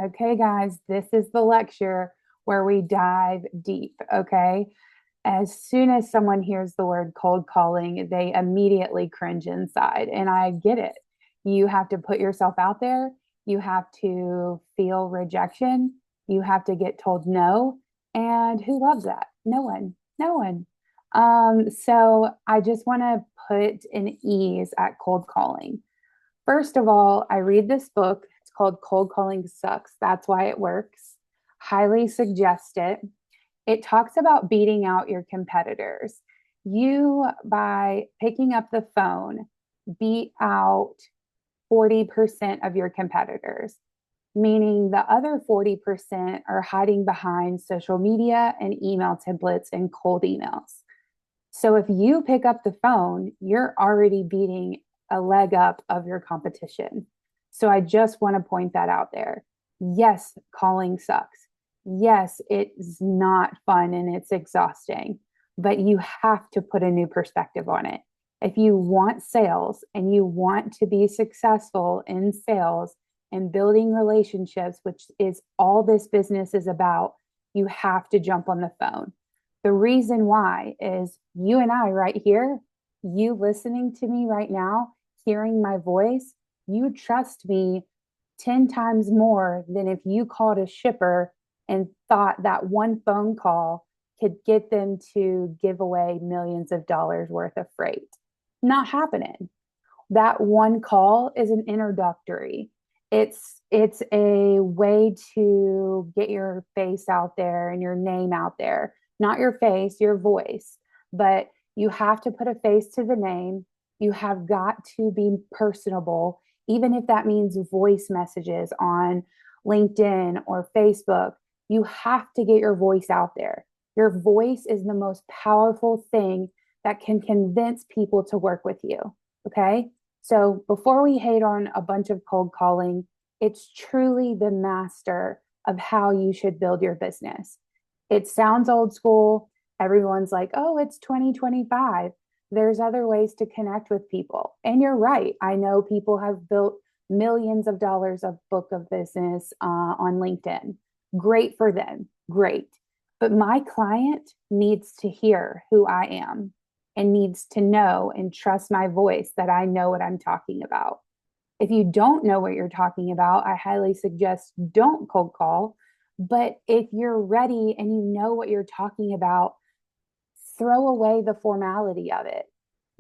Okay, guys, this is the lecture where we dive deep. Okay. As soon as someone hears the word cold calling, they immediately cringe inside. And I get it. You have to put yourself out there, you have to feel rejection, you have to get told no. And who loves that? No one. No one. So I just want to put an ease at cold calling. First of all, I read this book. It's called Cold Calling Sucks. That's why it works. Highly suggest it. It talks about beating out your competitors. You, by picking up the phone, beat out 40% of your competitors, meaning the other 40% are hiding behind social media and email templates and cold emails. So if you pick up the phone, you're already beating a leg up of your competition. So I just want to point that out there. Yes, calling sucks. Yes, it's not fun and it's exhausting, but you have to put a new perspective on it. If you want sales and you want to be successful in sales and building relationships, which is all this business is about, you have to jump on the phone. The reason why is you and I right here, you listening to me right now, hearing my voice, you trust me 10 times more than if you called a shipper and thought that one phone call could get them to give away millions of dollars worth of freight. Not happening. That one call is an introductory. It's a way to get your face out there and your name out there, not your face, your voice, but you have to put a face to the name. You have got to be personable, even if that means voice messages on LinkedIn or Facebook. You have to get your voice out there. Your voice is the most powerful thing that can convince people to work with you. Okay. So before we hate on a bunch of cold calling, it's truly the master of how you should build your business. It sounds old school. Everyone's like, oh, it's 2025. There's other ways to connect with people. And you're right. I know people have built millions of dollars of book of business on LinkedIn. Great for them. Great. But my client needs to hear who I am and needs to know and trust my voice that I know what I'm talking about. If you don't know what you're talking about, I highly suggest don't cold call. But if you're ready and you know what you're talking about, throw away the formality of it.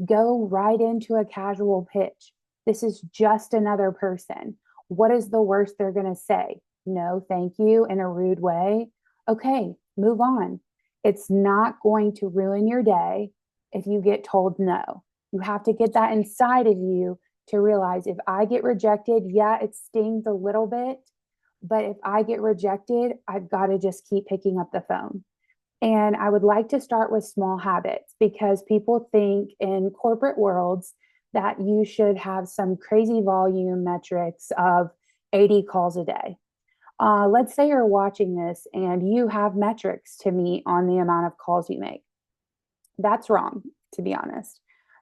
Go right into a casual pitch. This is just another person. What is the worst they're going to say? No, thank you, in a rude way. Okay, move on. It's not going to ruin your day if you get told no. You have to get that inside of you to realize if I get rejected, yeah, it stings a little bit, but if I get rejected, I've got to just keep picking up the phone. And I would like to start with small habits because people think in corporate worlds that you should have some crazy volume metrics of 80 calls a day. Let's say you're watching this and you have metrics to meet on the amount of calls you make. That's wrong, to be honest.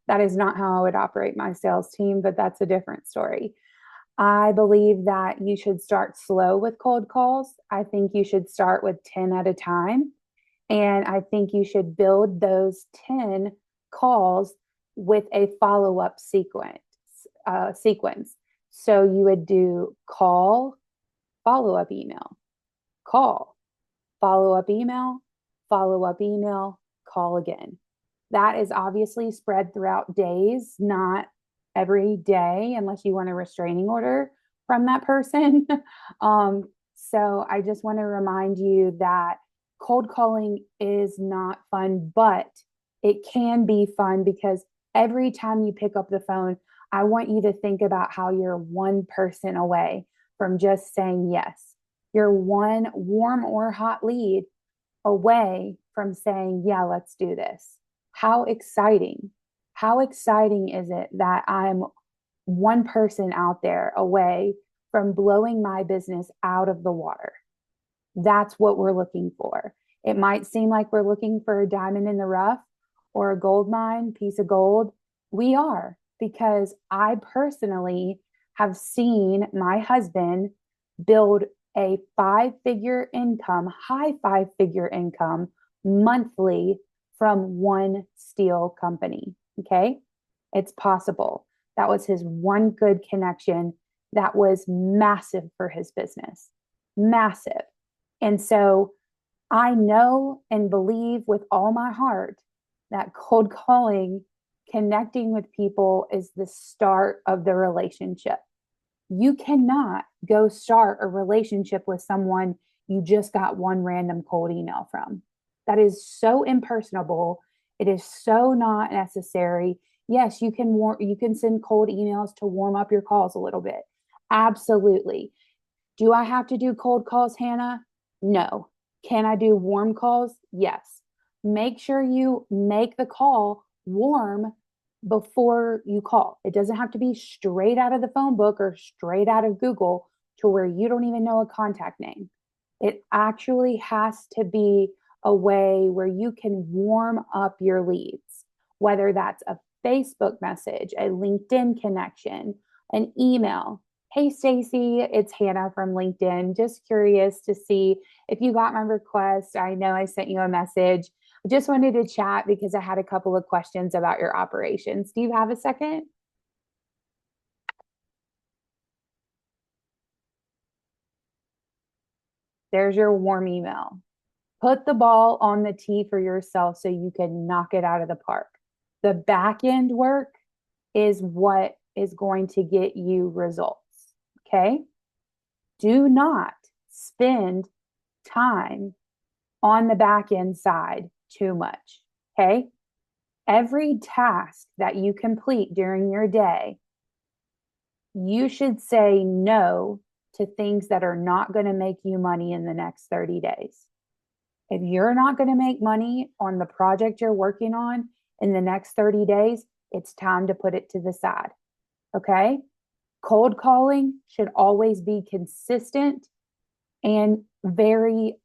That is not how I would operate my sales team, but that's a different story. I believe that you should start slow with cold calls. I think you should start with 10 at a time. And I think you should build those 10 calls with a follow-up sequence. So you would do call, follow-up email, call, follow-up email, follow-up email, call again. That is obviously spread throughout days, not every day, unless you want a restraining order from that person. So I just want to remind you that cold calling is not fun, but it can be fun because every time you pick up the phone, I want you to think about how you're one person away from just saying yes. You're one warm or hot lead away from saying, yeah, let's do this. How exciting. How exciting is it that I'm one person out there away from blowing my business out of the water? That's what we're looking for. It might seem like we're looking for a diamond in the rough or a gold mine, piece of gold. We are, because I personally have seen my husband build a five-figure income, high five-figure income monthly from one steel company. Okay. It's possible. That was his one good connection that was massive for his business. Massive. And so I know and believe with all my heart that cold calling, connecting with people is the start of the relationship. You cannot go start a relationship with someone you just got one random cold email from. That is so impersonable. It is so not necessary. Yes, you can send cold emails to warm up your calls a little bit. Absolutely. Do I have to do cold calls, Hannah? No. Can I do warm calls? Yes. Make sure you make the call warm before you call. It doesn't have to be straight out of the phone book or straight out of Google to where you don't even know a contact name. It actually has to be a way where you can warm up your leads, whether that's a Facebook message, a LinkedIn connection, an email. Hey, Stacy, it's Hannah from LinkedIn. Just curious to see if you got my request. I know I sent you a message. I just wanted to chat because I had a couple of questions about your operations. Do you have a second? There's your warm email. Put the ball on the tee for yourself so you can knock it out of the park. The back end work is what is going to get you results. Okay. Do not spend time on the back end side too much. Okay. Every task that you complete during your day, you should say no to things that are not going to make you money in the next 30 days. If you're not going to make money on the project you're working on in the next 30 days, it's time to put it to the side. Okay. Cold calling should always be consistent and very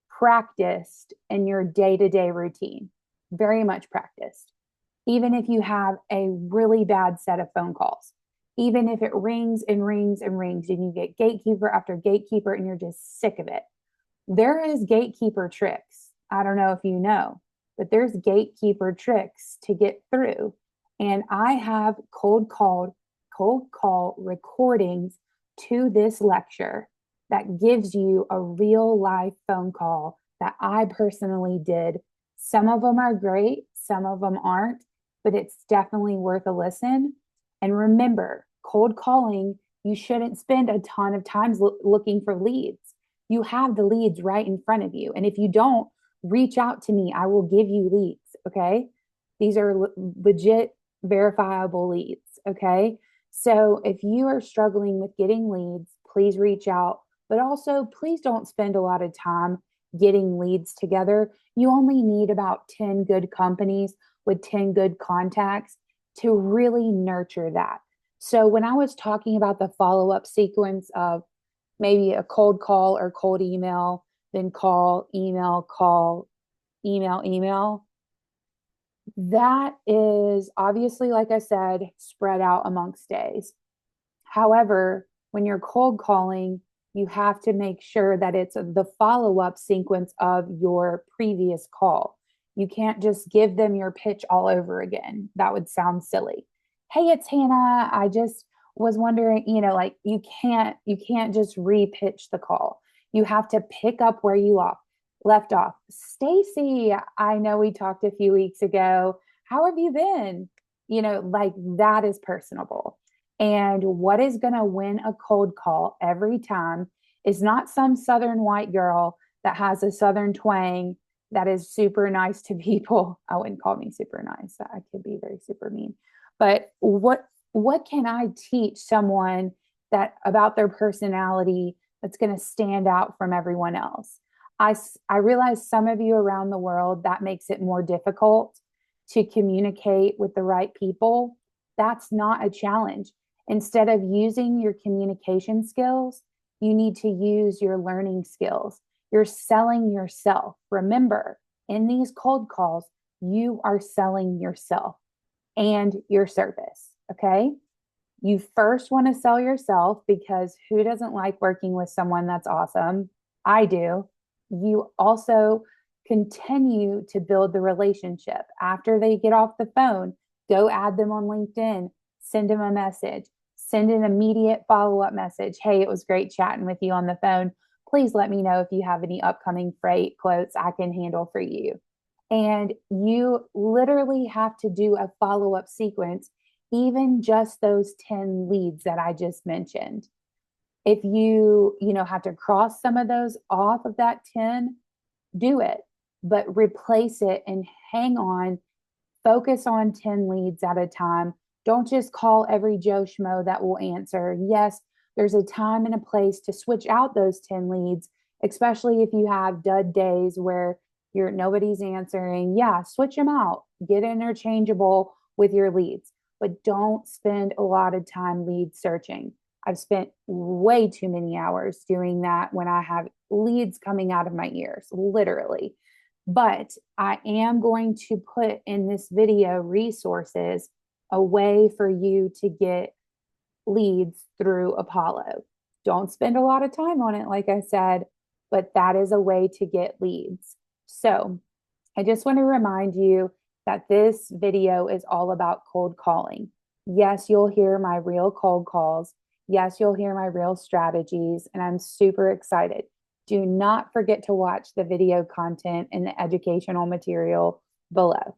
practiced in your day to day routine. Very much practiced. Even if you have a really bad set of phone calls, even if it rings and rings and rings and you get gatekeeper after gatekeeper and you're just sick of it. There is gatekeeper tricks. I don't know if you know, but there's gatekeeper tricks to get through. And I have cold call recordings to this lecture that gives you a real live phone call that I personally did. Some of them are great, some of them aren't, but it's definitely worth a listen. And remember, cold calling, you shouldn't spend a ton of time looking for leads. You have the leads right in front of you. And if you don't, reach out to me. I will give you leads. Okay. These are legit verifiable leads. Okay. So if you are struggling with getting leads, please reach out. But also, please don't spend a lot of time getting leads together. You only need about 10 good companies with 10 good contacts to really nurture that. So when I was talking about the follow-up sequence of maybe a cold call or cold email, then call, email, email, that is obviously, like I said, spread out amongst days. However, when you're cold calling, you have to make sure that it's the follow up sequence of your previous call. You can't just give them your pitch all over again. That would sound silly. Hey, it's Hannah. I just was wondering, like you can't just repitch the call. You have to pick up where you left off. Stacy, I know we talked a few weeks ago. How have you been? Like that is personable. And what is going to win a cold call every time is not some Southern white girl that has a Southern twang that is super nice to people. I wouldn't call me super nice. I could be very super mean. But what can I teach someone that about their personality that's going to stand out from everyone else? I realize some of you around the world that makes it more difficult to communicate with the right people. That's not a challenge. Instead of using your communication skills, you need to use your learning skills. You're selling yourself. Remember, in these cold calls, you are selling yourself and your service. Okay. You first want to sell yourself because who doesn't like working with someone that's awesome? I do. You also continue to build the relationship. After they get off the phone, go add them on LinkedIn, send them a message, send an immediate follow up message. Hey, it was great chatting with you on the phone. Please let me know if you have any upcoming freight quotes I can handle for you. And you literally have to do a follow up sequence, even just those 10 leads that I just mentioned. If you have to cross some of those off of that 10, do it, but replace it and hang on, focus on 10 leads at a time. Don't just call every Joe Schmo that will answer. Yes, there's a time and a place to switch out those 10 leads, especially if you have dud days where nobody's answering. Yeah, switch them out. Get interchangeable with your leads, but don't spend a lot of time lead searching. I've spent way too many hours doing that when I have leads coming out of my ears, literally. But I am going to put in this video resources, a way for you to get leads through Apollo. Don't spend a lot of time on it, like I said, but that is a way to get leads. So I just want to remind you that this video is all about cold calling. Yes, you'll hear my real cold calls. Yes, you'll hear my real strategies, and I'm super excited. Do not forget to watch the video content and the educational material below.